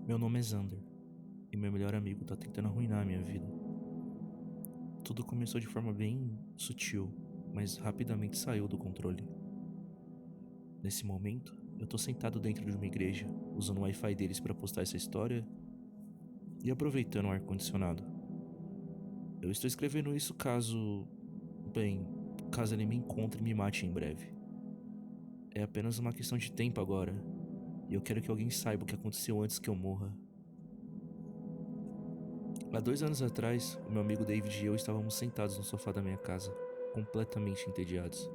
Meu nome é Xander, e meu melhor amigo tá tentando arruinar a minha vida. Tudo começou de forma bem sutil, mas rapidamente saiu do controle. Nesse momento, eu tô sentado dentro de uma igreja, usando o Wi-Fi deles pra postar essa história e aproveitando o ar-condicionado. Eu estou escrevendo isso caso ele me encontre e me mate em breve. É apenas uma questão de tempo agora, e eu quero que alguém saiba o que aconteceu antes que eu morra. Há 2 anos atrás, o meu amigo David e eu estávamos sentados no sofá da minha casa, completamente entediados.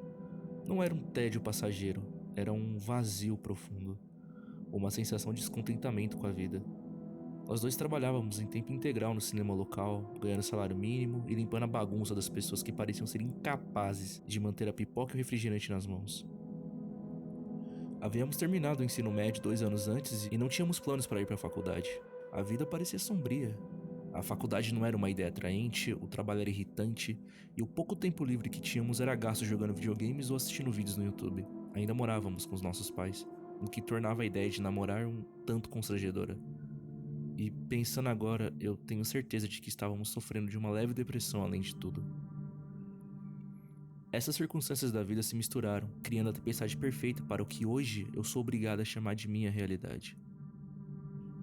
Não era um tédio passageiro, era um vazio profundo, uma sensação de descontentamento com a vida. Nós dois trabalhávamos em tempo integral no cinema local, ganhando salário mínimo e limpando a bagunça das pessoas que pareciam ser incapazes de manter a pipoca e o refrigerante nas mãos. Havíamos terminado o ensino médio 2 anos antes e não tínhamos planos para ir para a faculdade. A vida parecia sombria. A faculdade não era uma ideia atraente, o trabalho era irritante e o pouco tempo livre que tínhamos era gasto jogando videogames ou assistindo vídeos no YouTube. Ainda morávamos com os nossos pais, o que tornava a ideia de namorar um tanto constrangedora. E pensando agora, eu tenho certeza de que estávamos sofrendo de uma leve depressão além de tudo. Essas circunstâncias da vida se misturaram, criando a tempestade perfeita para o que hoje eu sou obrigado a chamar de minha realidade.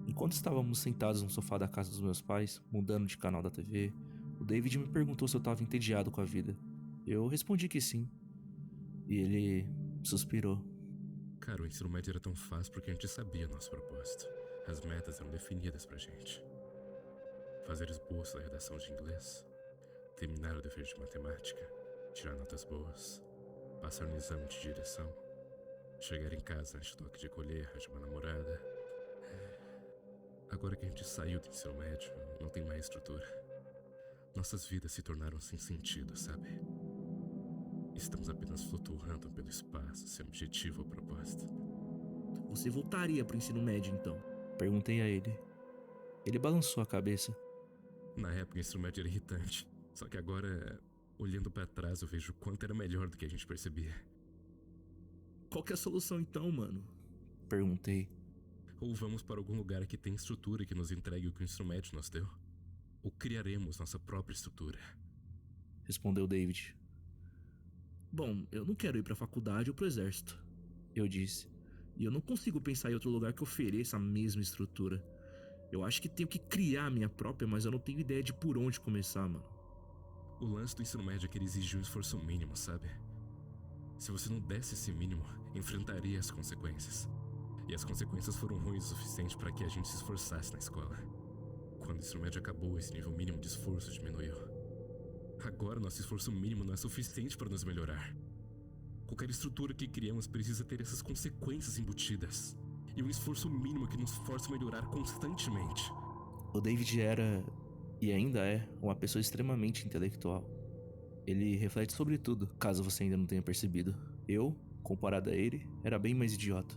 Enquanto estávamos sentados no sofá da casa dos meus pais, mudando de canal da TV, o David me perguntou se eu estava entediado com a vida. Eu respondi que sim. E ele suspirou. Cara, o ensino médio era tão fácil porque a gente sabia nosso propósito. As metas eram definidas pra gente. Fazer esboço da redação de inglês, terminar o dever de matemática, tirar notas boas, passar no exame de direção, chegar em casa antes do toque de colher, de uma namorada. Agora que a gente saiu do ensino médio, não tem mais estrutura. Nossas vidas se tornaram sem sentido, sabe? Estamos apenas flutuando pelo espaço, sem objetivo ou propósito. Você voltaria pro ensino médio então? Perguntei a ele. Ele balançou a cabeça. Na época, o ensino médio era irritante. Só que agora, olhando pra trás, eu vejo o quanto era melhor do que a gente percebia. Qual que é a solução então, mano? Perguntei. Ou vamos para algum lugar que tem estrutura que nos entregue o que o ensino médio nos deu. Ou criaremos nossa própria estrutura. Respondeu David. Bom, eu não quero ir pra faculdade ou pro exército, eu disse. E eu não consigo pensar em outro lugar que ofereça a mesma estrutura. Eu acho que tenho que criar a minha própria, mas eu não tenho ideia de por onde começar, mano. O lance do ensino médio é que ele exige um esforço mínimo, sabe? Se você não desse esse mínimo, enfrentaria as consequências. E as consequências foram ruins o suficiente para que a gente se esforçasse na escola. Quando o ensino médio acabou, esse nível mínimo de esforço diminuiu. Agora, nosso esforço mínimo não é suficiente para nos melhorar. Qualquer estrutura que criamos precisa ter essas consequências embutidas. E um esforço mínimo que nos força a melhorar constantemente. O David era, e ainda é, uma pessoa extremamente intelectual. Ele reflete sobre tudo, caso você ainda não tenha percebido. Eu, comparado a ele, era bem mais idiota.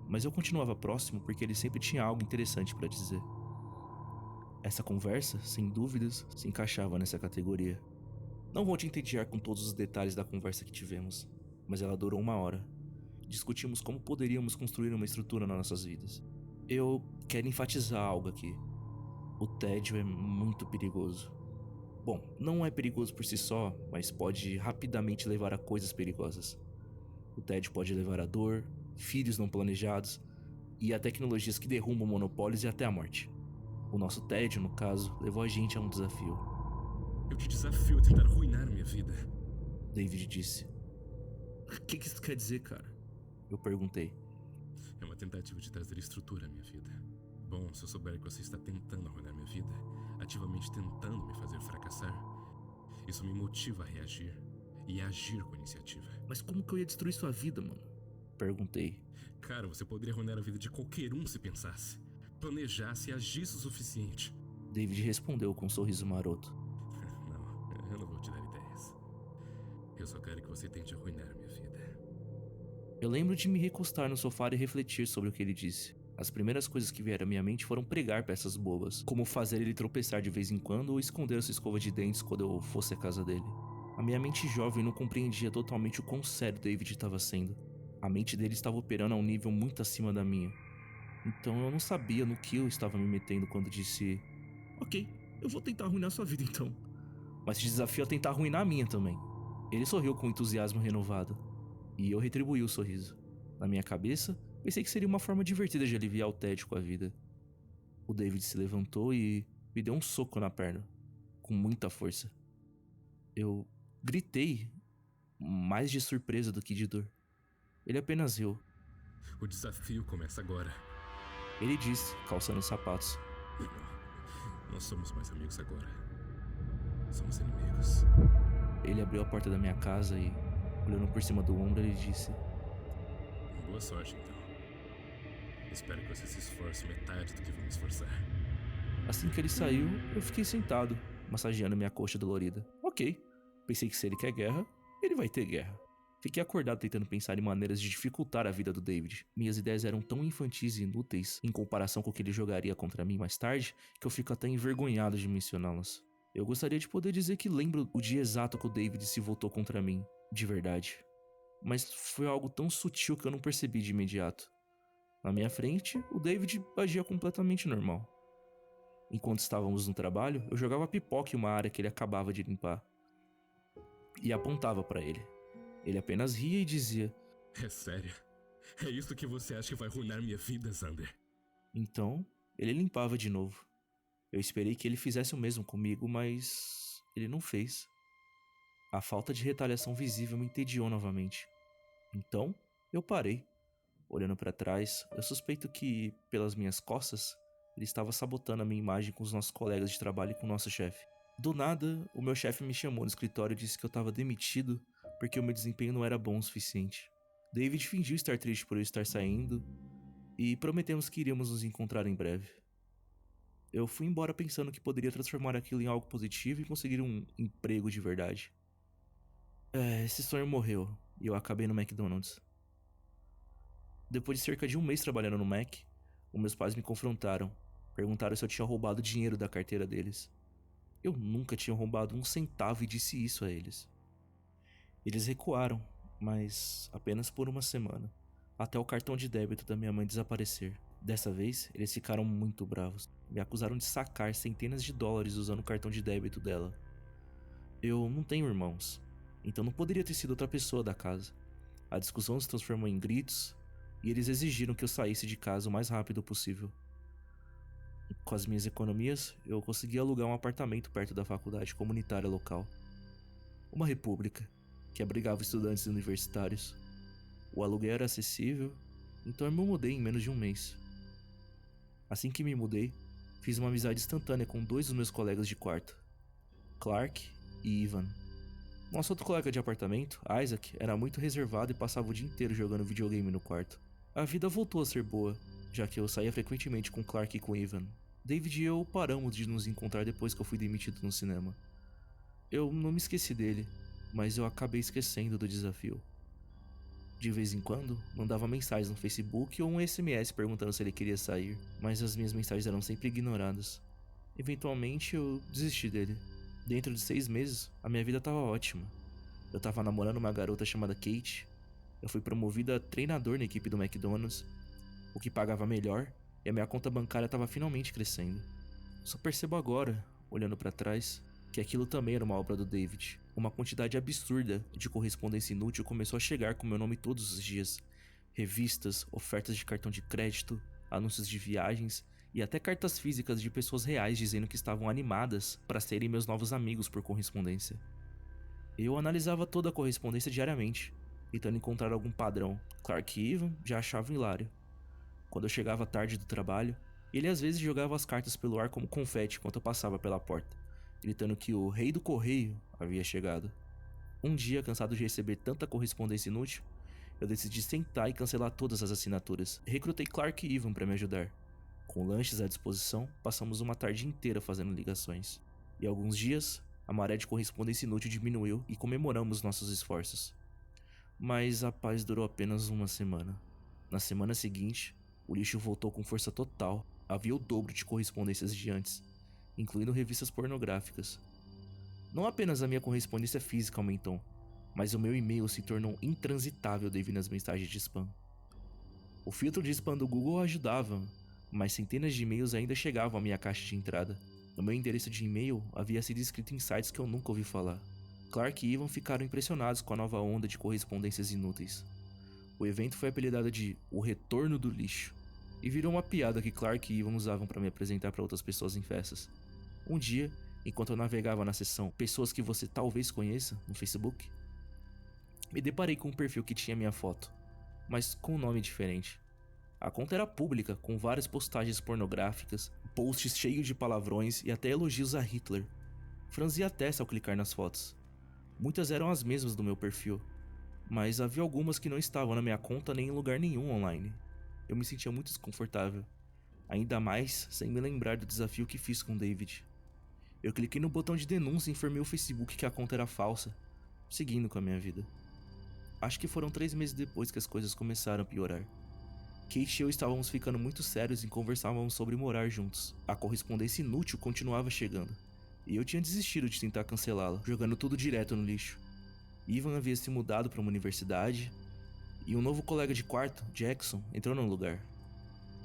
Mas eu continuava próximo porque ele sempre tinha algo interessante para dizer. Essa conversa, sem dúvidas, se encaixava nessa categoria. Não vou te entediar com todos os detalhes da conversa que tivemos, mas ela durou 1 hora. Discutimos como poderíamos construir uma estrutura nas nossas vidas. Eu quero enfatizar algo aqui. O tédio é muito perigoso. Bom, não é perigoso por si só, mas pode rapidamente levar a coisas perigosas. O tédio pode levar a dor, filhos não planejados e a tecnologias que derrubam monopólios e até a morte. O nosso tédio, no caso, levou a gente a um desafio. Eu te desafio a tentar arruinar minha vida. David disse. O que isso quer dizer, cara? Eu perguntei. É uma tentativa de trazer estrutura à minha vida. Bom, se eu souber que você está tentando arruinar minha vida, ativamente tentando me fazer fracassar, isso me motiva a reagir e a agir com iniciativa. Mas como que eu ia destruir sua vida, mano? Perguntei. Cara, você poderia arruinar a vida de qualquer um se pensasse, planejasse e agisse o suficiente. David respondeu com um sorriso maroto. Não, eu não vou te dar ideias. Eu só quero que você tente arruinar minha vida. Eu lembro de me recostar no sofá e refletir sobre o que ele disse. As primeiras coisas que vieram à minha mente foram pregar peças bobas, como fazer ele tropeçar de vez em quando ou esconder sua escova de dentes quando eu fosse à casa dele. A minha mente jovem não compreendia totalmente o quão sério David estava sendo. A mente dele estava operando a um nível muito acima da minha. Então eu não sabia no que eu estava me metendo quando disse: Ok, eu vou tentar arruinar sua vida então. Mas te desafio a tentar arruinar a minha também. Ele sorriu com entusiasmo renovado, e eu retribuí o sorriso. Na minha cabeça, pensei que seria uma forma divertida de aliviar o tédio com a vida. O David se levantou e me deu um soco na perna, com muita força. Eu gritei, mais de surpresa do que de dor. Ele apenas riu. O desafio começa agora. Ele disse, calçando os sapatos. Nós somos mais amigos agora. Somos inimigos. Ele abriu a porta da minha casa e, olhando por cima do ombro, ele disse: Boa sorte, então. Espero que você se esforce metade do que vou me esforçar. Assim que ele saiu, eu fiquei sentado, massageando minha coxa dolorida. Ok, pensei que se ele quer guerra, ele vai ter guerra. Fiquei acordado tentando pensar em maneiras de dificultar a vida do David. Minhas ideias eram tão infantis e inúteis em comparação com o que ele jogaria contra mim mais tarde, que eu fico até envergonhado de mencioná-las. Eu gostaria de poder dizer que lembro o dia exato que o David se voltou contra mim, de verdade. Mas foi algo tão sutil que eu não percebi de imediato. Na minha frente, o David agia completamente normal. Enquanto estávamos no trabalho, eu jogava pipoca em uma área que ele acabava de limpar. E apontava para ele. Ele apenas ria e dizia: É sério? É isso que você acha que vai arruinar minha vida, Xander? Então, ele limpava de novo. Eu esperei que ele fizesse o mesmo comigo, mas ele não fez. A falta de retaliação visível me entediou novamente. Então, eu parei. Olhando para trás, eu suspeito que, pelas minhas costas, ele estava sabotando a minha imagem com os nossos colegas de trabalho e com o nosso chefe. Do nada, o meu chefe me chamou no escritório e disse que eu estava demitido porque o meu desempenho não era bom o suficiente. David fingiu estar triste por eu estar saindo e prometemos que iríamos nos encontrar em breve. Eu fui embora pensando que poderia transformar aquilo em algo positivo e conseguir um emprego de verdade. Esse sonho morreu e eu acabei no McDonald's. Depois de cerca de um mês trabalhando no Mac, os meus pais me confrontaram. Perguntaram se eu tinha roubado dinheiro da carteira deles. Eu nunca tinha roubado um centavo e disse isso a eles. Eles recuaram, mas apenas por uma semana, até o cartão de débito da minha mãe desaparecer. Dessa vez, eles ficaram muito bravos. Me acusaram de sacar centenas de dólares usando o cartão de débito dela. Eu não tenho irmãos, então não poderia ter sido outra pessoa da casa. A discussão se transformou em gritos e eles exigiram que eu saísse de casa o mais rápido possível. Com as minhas economias, eu consegui alugar um apartamento perto da faculdade comunitária local. Uma república, que abrigava estudantes universitários. O aluguel era acessível, então eu me mudei em menos de um mês. Assim que me mudei, fiz uma amizade instantânea com dois dos meus colegas de quarto, Clark e Ivan. Nosso outro colega de apartamento, Isaac, era muito reservado e passava o dia inteiro jogando videogame no quarto. A vida voltou a ser boa, já que eu saía frequentemente com Clark e com Ivan. David e eu paramos de nos encontrar depois que eu fui demitido no cinema. Eu não me esqueci dele, mas eu acabei esquecendo do desafio. De vez em quando, mandava mensagens no Facebook ou um SMS perguntando se ele queria sair, mas as minhas mensagens eram sempre ignoradas. Eventualmente, eu desisti dele. Dentro de 6 meses, a minha vida estava ótima. Eu estava namorando uma garota chamada Kate. Eu fui promovido a treinador na equipe do McDonald's, o que pagava melhor, e a minha conta bancária estava finalmente crescendo. Só percebo agora, olhando para trás, que aquilo também era uma obra do David. Uma quantidade absurda de correspondência inútil começou a chegar com meu nome todos os dias. Revistas, ofertas de cartão de crédito, anúncios de viagens e até cartas físicas de pessoas reais dizendo que estavam animadas para serem meus novos amigos por correspondência. Eu analisava toda a correspondência diariamente, tentando encontrar algum padrão. Clark e Ivan já achavam hilário. Quando eu chegava tarde do trabalho, ele às vezes jogava as cartas pelo ar como confete enquanto eu passava pela porta, gritando que o rei do correio havia chegado. Um dia, cansado de receber tanta correspondência inútil, eu decidi sentar e cancelar todas as assinaturas. Recrutei Clark e Ivan para me ajudar. Com lanches à disposição, passamos uma tarde inteira fazendo ligações. E alguns dias, a maré de correspondência inútil diminuiu e comemoramos nossos esforços. Mas a paz durou apenas uma semana. Na semana seguinte, o lixo voltou com força total. Havia o dobro de correspondências de antes, incluindo revistas pornográficas. Não apenas a minha correspondência física aumentou, mas o meu e-mail se tornou intransitável devido às mensagens de spam. O filtro de spam do Google ajudava, mas centenas de e-mails ainda chegavam à minha caixa de entrada. No meu endereço de e-mail havia sido escrito em sites que eu nunca ouvi falar. Clark e Ivan ficaram impressionados com a nova onda de correspondências inúteis. O evento foi apelidado de O Retorno do Lixo, e virou uma piada que Clark e Ivan usavam para me apresentar para outras pessoas em festas. Um dia, enquanto eu navegava na seção Pessoas que você talvez conheça no Facebook, me deparei com um perfil que tinha minha foto, mas com um nome diferente. A conta era pública, com várias postagens pornográficas, posts cheios de palavrões e até elogios a Hitler. Franzi a testa ao clicar nas fotos. Muitas eram as mesmas do meu perfil, mas havia algumas que não estavam na minha conta nem em lugar nenhum online. Eu me sentia muito desconfortável, ainda mais sem me lembrar do desafio que fiz com David. Eu cliquei no botão de denúncia e informei o Facebook que a conta era falsa, seguindo com a minha vida. Acho que foram 3 meses depois que as coisas começaram a piorar. Kate e eu estávamos ficando muito sérios e conversávamos sobre morar juntos. A correspondência inútil continuava chegando, e eu tinha desistido de tentar cancelá-la, jogando tudo direto no lixo. Ivan havia se mudado para uma universidade, e um novo colega de quarto, Jackson, entrou no lugar.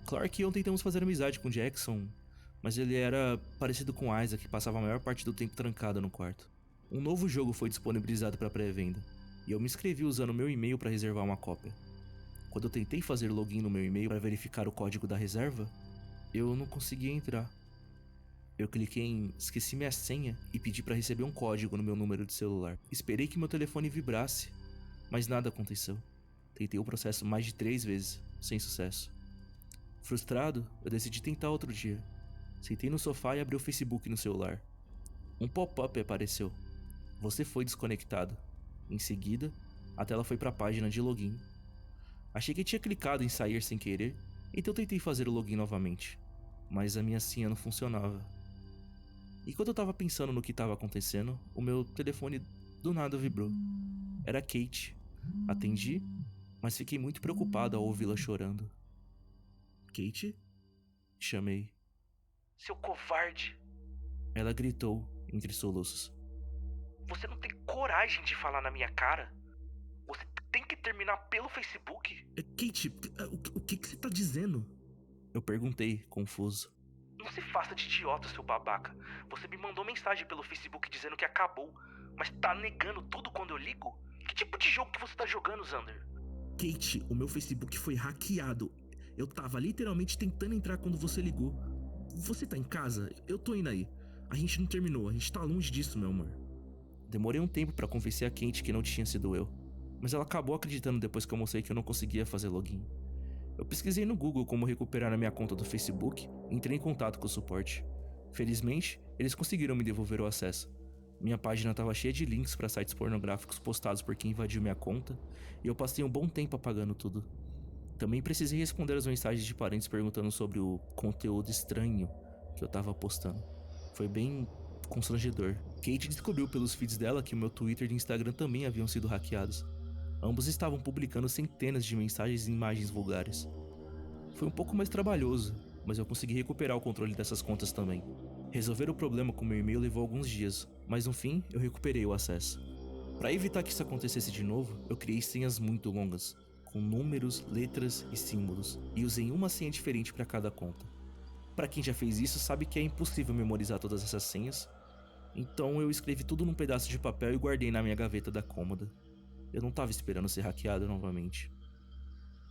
Clark e eu tentamos fazer amizade com Jackson, mas ele era parecido com Isaac, que passava a maior parte do tempo trancado no quarto. Um novo jogo foi disponibilizado para pré-venda, e eu me inscrevi usando meu e-mail para reservar uma cópia. Quando eu tentei fazer login no meu e-mail para verificar o código da reserva, eu não conseguia entrar. Eu cliquei em esqueci minha senha e pedi para receber um código no meu número de celular. Esperei que meu telefone vibrasse, mas nada aconteceu. Tentei o processo mais de 3 vezes, sem sucesso. Frustrado, eu decidi tentar outro dia. Sentei no sofá e abri o Facebook no celular. Um pop-up apareceu. Você foi desconectado. Em seguida, a tela foi para a página de login. Achei que tinha clicado em sair sem querer, então tentei fazer o login novamente, mas a minha senha não funcionava. Enquanto eu tava pensando no que estava acontecendo, o meu telefone do nada vibrou. Era Kate. Atendi, mas fiquei muito preocupado ao ouvi-la chorando. Kate? Chamei. Seu covarde! Ela gritou, entre soluços. Você não tem coragem de falar na minha cara? Você tem que terminar pelo Facebook? Kate, o que você tá dizendo? Eu perguntei, confuso. Não se faça de idiota, seu babaca. Você me mandou mensagem pelo Facebook dizendo que acabou, mas tá negando tudo quando eu ligo? Que tipo de jogo que você tá jogando, Xander? Kate, o meu Facebook foi hackeado. Eu tava literalmente tentando entrar quando você ligou. Você tá em casa? Eu tô indo aí. A gente não terminou, a gente tá longe disso, meu amor. Demorei um tempo pra convencer a Kate que não tinha sido eu, mas ela acabou acreditando depois que eu mostrei que eu não conseguia fazer login. Eu pesquisei no Google como recuperar a minha conta do Facebook e entrei em contato com o suporte. Felizmente, eles conseguiram me devolver o acesso. Minha página estava cheia de links para sites pornográficos postados por quem invadiu minha conta, e eu passei um bom tempo apagando tudo. Também precisei responder as mensagens de parentes perguntando sobre o conteúdo estranho que eu estava postando. Foi bem constrangedor. Kate descobriu pelos feeds dela que o meu Twitter e Instagram também haviam sido hackeados. Ambos estavam publicando centenas de mensagens e imagens vulgares. Foi um pouco mais trabalhoso, mas eu consegui recuperar o controle dessas contas também. Resolver o problema com meu e-mail levou alguns dias, mas no fim eu recuperei o acesso. Para evitar que isso acontecesse de novo, eu criei senhas muito longas, com números, letras e símbolos, e usei uma senha diferente para cada conta. Para quem já fez isso sabe que é impossível memorizar todas essas senhas, então eu escrevi tudo num pedaço de papel e guardei na minha gaveta da cômoda. Eu não estava esperando ser hackeado novamente.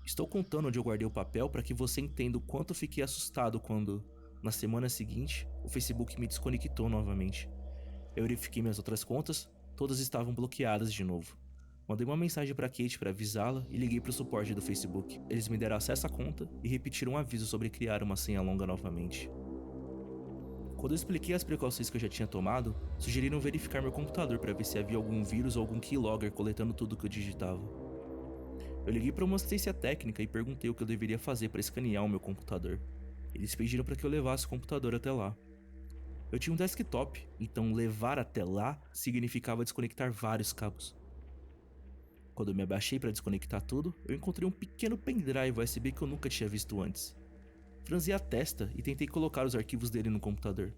Estou contando onde eu guardei o papel para que você entenda o quanto fiquei assustado quando, na semana seguinte, o Facebook me desconectou novamente. Eu verifiquei minhas outras contas, todas estavam bloqueadas de novo. Mandei uma mensagem para Kate para avisá-la e liguei para o suporte do Facebook. Eles me deram acesso à conta e repetiram um aviso sobre criar uma senha longa novamente. Quando eu expliquei as precauções que eu já tinha tomado, sugeriram verificar meu computador para ver se havia algum vírus ou algum keylogger coletando tudo que eu digitava. Eu liguei para uma assistência técnica e perguntei o que eu deveria fazer para escanear o meu computador. Eles pediram para que eu levasse o computador até lá. Eu tinha um desktop, então levar até lá significava desconectar vários cabos. Quando eu me abaixei para desconectar tudo, eu encontrei um pequeno pendrive USB que eu nunca tinha visto antes. Franzi a testa e tentei colocar os arquivos dele no computador.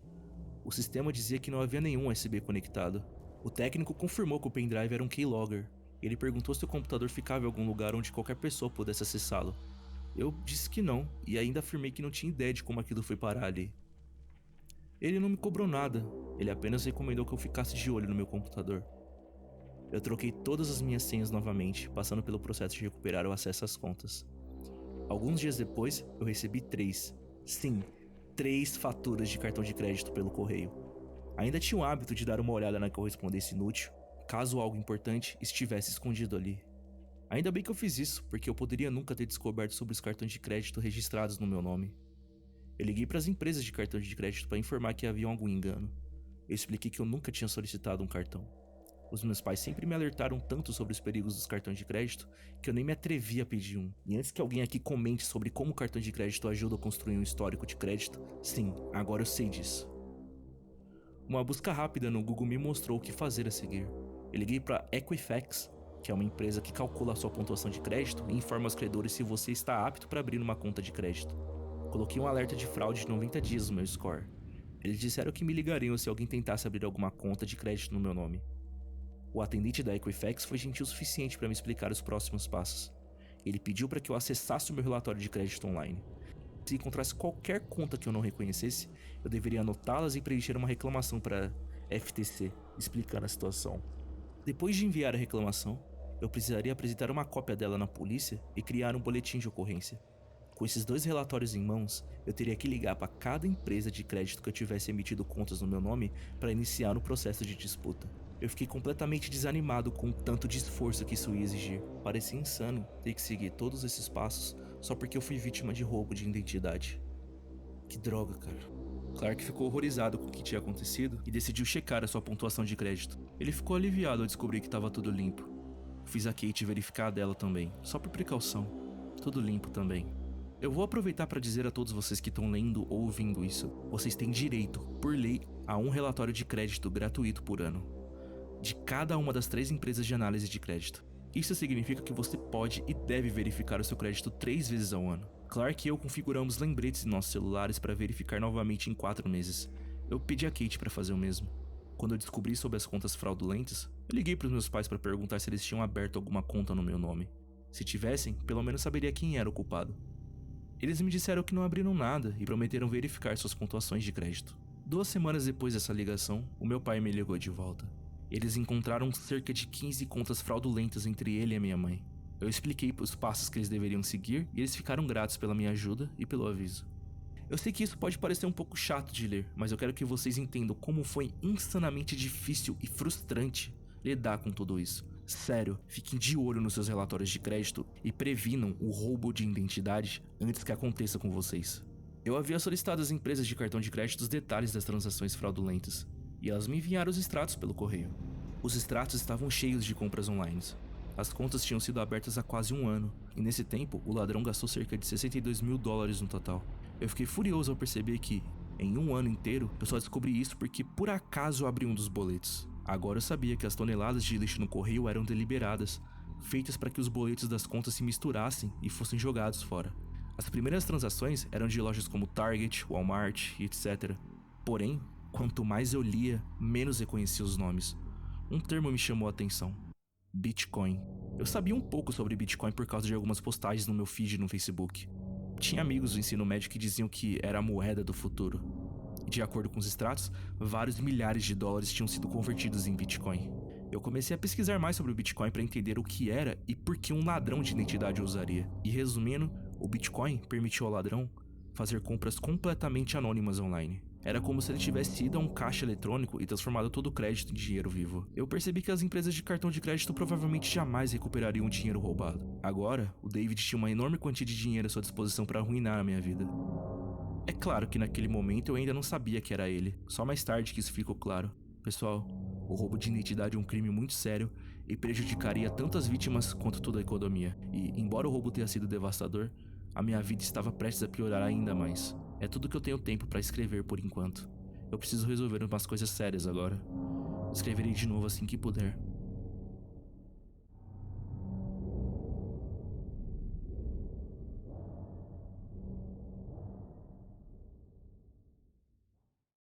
O sistema dizia que não havia nenhum USB conectado. O técnico confirmou que o pendrive era um keylogger. Ele perguntou se o computador ficava em algum lugar onde qualquer pessoa pudesse acessá-lo. Eu disse que não, e ainda afirmei que não tinha ideia de como aquilo foi parar ali. Ele não me cobrou nada, ele apenas recomendou que eu ficasse de olho no meu computador. Eu troquei todas as minhas senhas novamente, passando pelo processo de recuperar o acesso às contas. Alguns dias depois, eu recebi 3 faturas de cartão de crédito pelo correio. Ainda tinha o hábito de dar uma olhada na correspondência inútil, caso algo importante estivesse escondido ali. Ainda bem que eu fiz isso, porque eu poderia nunca ter descoberto sobre os cartões de crédito registrados no meu nome. Eu liguei para as empresas de cartão de crédito para informar que havia algum engano. Eu expliquei que eu nunca tinha solicitado um cartão. Os meus pais sempre me alertaram tanto sobre os perigos dos cartões de crédito que eu nem me atrevi a pedir um. E antes que alguém aqui comente sobre como o cartão de crédito ajuda a construir um histórico de crédito, sim, agora eu sei disso. Uma busca rápida no Google me mostrou o que fazer a seguir. Eu liguei para Equifax, que é uma empresa que calcula a sua pontuação de crédito e informa aos credores se você está apto para abrir uma conta de crédito. Coloquei um alerta de fraude de 90 dias no meu score. Eles disseram que me ligariam se alguém tentasse abrir alguma conta de crédito no meu nome. O atendente da Equifax foi gentil o suficiente para me explicar os próximos passos. Ele pediu para que eu acessasse o meu relatório de crédito online. Se encontrasse qualquer conta que eu não reconhecesse, eu deveria anotá-las e preencher uma reclamação para a FTC, explicando a situação. Depois de enviar a reclamação, eu precisaria apresentar uma cópia dela na polícia e criar um boletim de ocorrência. Com esses 2 relatórios em mãos, eu teria que ligar para cada empresa de crédito que eu tivesse emitido contas no meu nome para iniciar o processo de disputa. Eu fiquei completamente desanimado com o tanto de esforço que isso ia exigir. Parecia insano ter que seguir todos esses passos só porque eu fui vítima de roubo de identidade. Que droga, cara. Clark ficou horrorizado com o que tinha acontecido e decidiu checar a sua pontuação de crédito. Ele ficou aliviado ao descobrir que estava tudo limpo. Fiz a Kate verificar a dela também, só por precaução. Tudo limpo também. Eu vou aproveitar para dizer a todos vocês que estão lendo ou ouvindo isso, vocês têm direito, por lei, a um relatório de crédito gratuito por ano, de cada uma das 3 empresas de análise de crédito. Isso significa que você pode e deve verificar o seu crédito 3 vezes ao ano. Clark e eu configuramos lembretes em nossos celulares para verificar novamente em 4 meses. Eu pedi a Kate para fazer o mesmo. Quando eu descobri sobre as contas fraudulentas, eu liguei para os meus pais para perguntar se eles tinham aberto alguma conta no meu nome. Se tivessem, pelo menos saberia quem era o culpado. Eles me disseram que não abriram nada e prometeram verificar suas pontuações de crédito. 2 semanas depois dessa ligação, o meu pai me ligou de volta. Eles encontraram cerca de 15 contas fraudulentas entre ele e a minha mãe. Eu expliquei os passos que eles deveriam seguir e eles ficaram gratos pela minha ajuda e pelo aviso. Eu sei que isso pode parecer um pouco chato de ler, mas eu quero que vocês entendam como foi insanamente difícil e frustrante lidar com tudo isso. Sério, fiquem de olho nos seus relatórios de crédito e previnam o roubo de identidade antes que aconteça com vocês. Eu havia solicitado às empresas de cartão de crédito os detalhes das transações fraudulentas, e elas me enviaram os extratos pelo correio. Os extratos estavam cheios de compras online. As contas tinham sido abertas há quase 1 ano, e nesse tempo o ladrão gastou cerca de $62 mil no total. Eu fiquei furioso ao perceber que, em 1 ano inteiro, eu só descobri isso porque por acaso abri um dos boletos. Agora eu sabia que as toneladas de lixo no correio eram deliberadas, feitas para que os boletos das contas se misturassem e fossem jogados fora. As primeiras transações eram de lojas como Target, Walmart e etc. Porém, quanto mais eu lia, menos reconhecia os nomes. Um termo me chamou a atenção: Bitcoin. Eu sabia um pouco sobre Bitcoin por causa de algumas postagens no meu feed no Facebook. Tinha amigos do ensino médio que diziam que era a moeda do futuro. De acordo com os extratos, vários milhares de dólares tinham sido convertidos em Bitcoin. Eu comecei a pesquisar mais sobre o Bitcoin para entender o que era e por que um ladrão de identidade o usaria. E resumindo, o Bitcoin permitiu ao ladrão fazer compras completamente anônimas online. Era como se ele tivesse ido a um caixa eletrônico e transformado todo o crédito em dinheiro vivo. Eu percebi que as empresas de cartão de crédito provavelmente jamais recuperariam o dinheiro roubado. Agora, o David tinha uma enorme quantia de dinheiro à sua disposição para arruinar a minha vida. É claro que naquele momento eu ainda não sabia que era ele, só mais tarde que isso ficou claro. Pessoal, o roubo de identidade é um crime muito sério e prejudicaria tanto as vítimas quanto toda a economia. E, embora o roubo tenha sido devastador, a minha vida estava prestes a piorar ainda mais. É tudo que eu tenho tempo para escrever por enquanto. Eu preciso resolver umas coisas sérias agora. Escreverei de novo assim que puder.